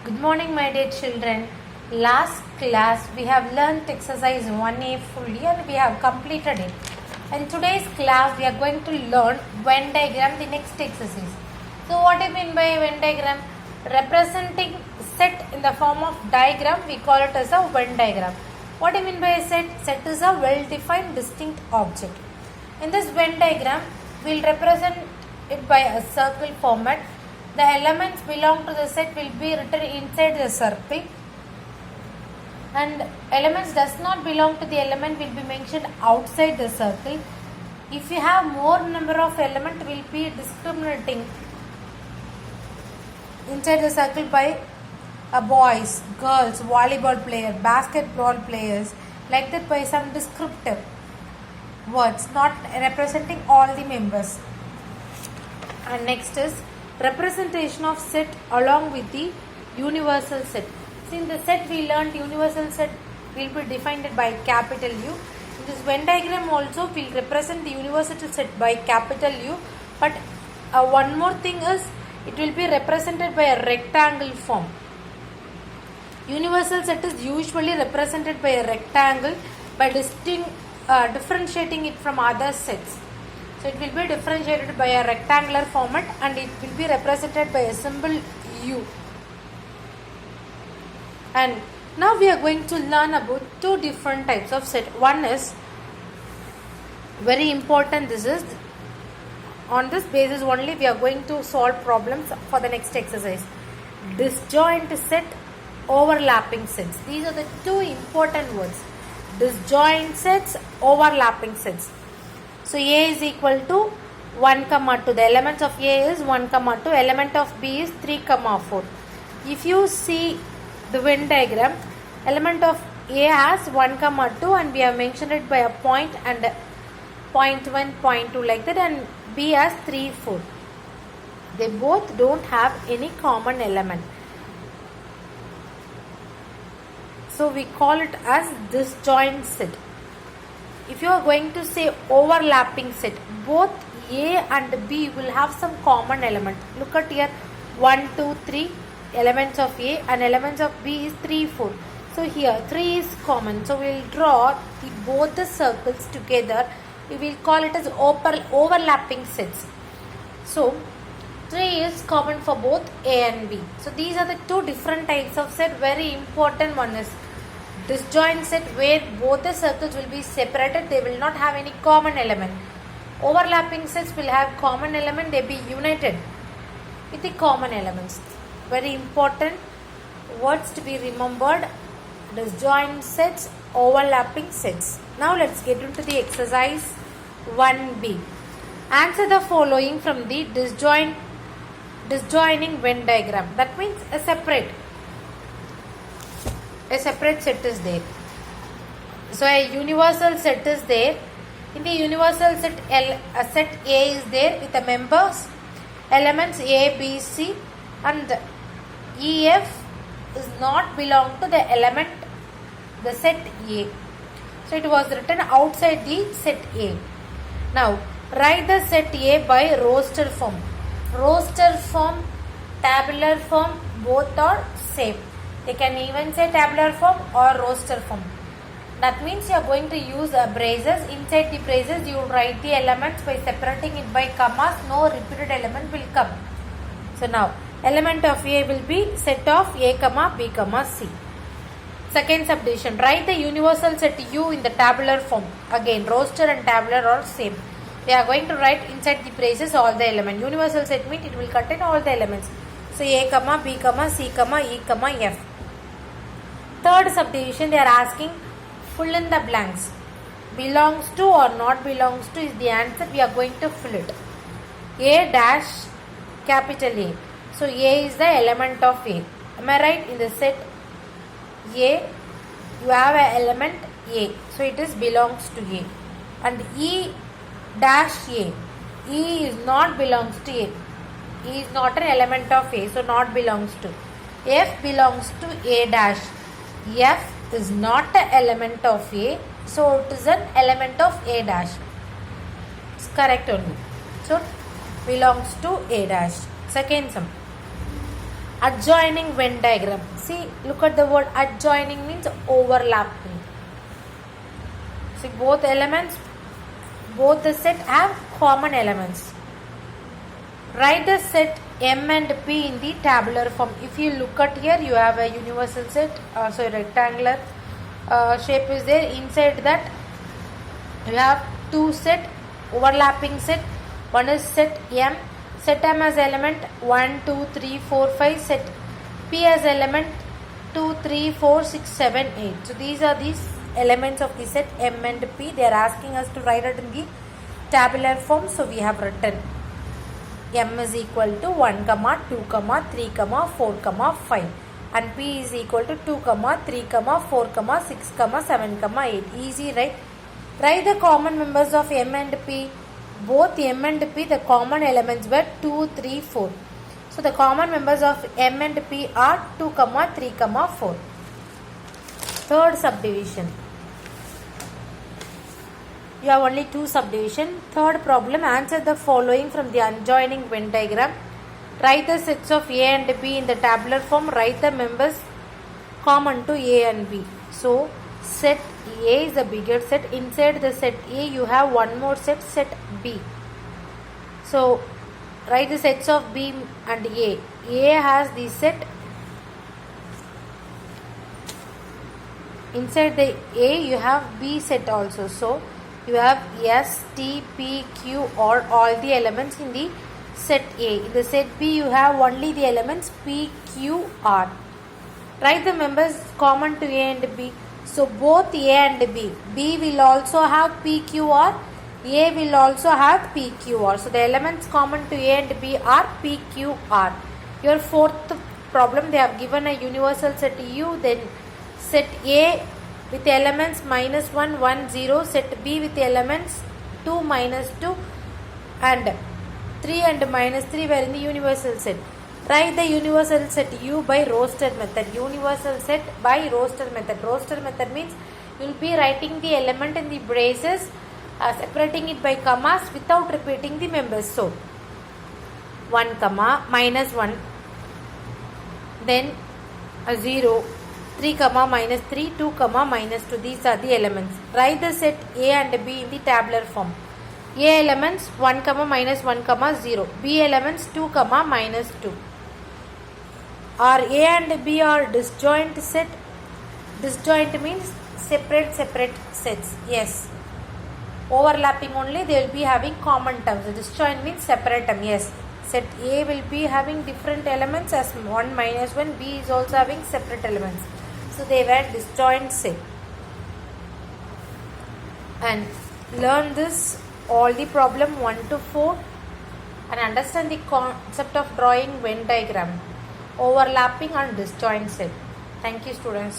Good morning, my dear children. Last class we have learnt exercise 1A fully and we have completed it. In today's class we are going to learn Venn diagram, the next exercise. So what do you mean by Venn diagram? Representing set in the form of diagram, we call it as a Venn diagram. What do you mean by a set? Set is a well-defined distinct object. In this Venn diagram, we will represent it by a circle format. The elements belong to the set will be written inside the circle, and elements does not belong to the element will be mentioned outside the circle. If you have more number of element, will be discriminating inside the circle by boys, girls, volleyball player, basketball players, like that, by some descriptive words, not representing all the members. And next is representation of set along with the universal set. So in the set we learned universal set will be defined by capital U. In this Venn diagram also we will represent the universal set by capital U. But one more thing is it will be represented by a rectangle form. Universal set is usually represented by a rectangle by differentiating it from other sets. So it will be differentiated by a rectangular format and it will be represented by a symbol U. And now we are going to learn about two different types of set. One is very important. This is on this basis only we are going to solve problems for the next exercise. Disjoint set, overlapping sets. These are the two important words. Disjoint sets, overlapping sets. So A is equal to 1, 2. The elements of A is 1, 2. Element of B is 3, 4. If you see the Venn diagram, element of A has 1, 2 and we have mentioned it by a point and point 1, point 2 like that, and B has 3, 4. They both don't have any common element. So we call it as disjoint set. If you are going to say overlapping set, both A and B will have some common element. Look at here, 1, 2, 3 elements of A and elements of B is 3, 4. So here 3 is common. So we will draw both the circles together. We will call it as overlapping sets. So 3 is common for both A and B. So these are the two different types of set. Very important one is disjoint set, where both the circles will be separated. They will not have any common element. Overlapping sets will have common element. They be united with the common elements. Very important words to be remembered. Disjoint sets, overlapping sets. Now let's get into the exercise 1B. Answer the following from the disjoining Venn diagram. That means a separate set is there. So a universal set is there. In the universal set, set A is there with the members, elements A, B, C, and E, F is not belong to the element, the set A. So it was written outside the set A. Now write the set A by roster form. Roster form, tabular form, both are same. They can even say tabular form or roster form. That means you are going to use braces. Inside the braces, you write the elements by separating it by commas. No repeated element will come. So now, element of A will be set of A, B, C. Second subdivision. Write the universal set U in the tabular form. Again, roster and tabular are same. We are going to write inside the braces all the elements. Universal set means it will contain all the elements. So A, B, C, E, F. Third subdivision, they are asking fill in the blanks. Belongs to or not belongs to is the answer. We are going to fill it. A dash capital A. So A is the element of A. Am I right? In the set A, you have an element A. So it is belongs to A. And E dash A. E is not belongs to A. E is not an element of A. So not belongs to. F belongs to A dash. F is not an element of A, so it is an element of A dash. It's correct only. So belongs to A dash. Second sum. Adjoining Venn diagram. See, look at the word adjoining means overlapping. See, both the set have common elements. Write the set M and P in the tabular form. If you look at here, you have a universal set, so rectangular shape is there. Inside that, you have two set, overlapping set. One is set M. Set M as element 1, 2, 3, 4, 5. Set P as element 2, 3, 4, 6, 7, 8. So these are these elements of the set M and P. They are asking us to write it in the tabular form. So we have written M is equal to 1, 2, 3, 4, 5. And P is equal to 2, 3, 4, 6, 7, 8. Easy, right? Write the common members of M and P. Both M and P, the common elements were 2, 3, 4. So the common members of M and P are 2, 3, 4. Third subdivision. You have only two subdivision. Third problem, answer the following from the adjoining Venn diagram. Write the sets of A and B in the tabular form. Write the members common to A and B. So set A is the bigger set. Inside the set A, you have one more set, set B. So write the sets of B and A. A has the set. Inside the A, you have B set also. So you have S, T, P, Q or all the elements in the set A. In the set B, you have only the elements P, Q, R. Write the members common to A and B. So both A and B. B will also have P, Q, R. A will also have P, Q, R. So the elements common to A and B are P, Q, R. Your fourth problem, they have given a universal set U. Then set A with elements -1, 1, 0. Set B with elements 2, -2 and 3 and -3 were in the universal set. Write the universal set U by roster method. Universal set by roster method. Roster method means you will be writing the element in the braces, separating it by commas without repeating the members. So 1, -1, then a 0, 3, -3, 2, -2. These are the elements. Write the set A and B in the tabular form. A elements 1, -1, 0. B elements 2, -2. Are A and B are disjoint set? Disjoint means separate sets. Yes. Overlapping only, they will be having common terms. Disjoint means separate term. Yes. Set A will be having different elements as 1, -1. B is also having separate elements. So they were disjoint set. And learn this, all the problem 1 to 4 and understand the concept of drawing Venn diagram, overlapping and disjoint set. Thank you, students.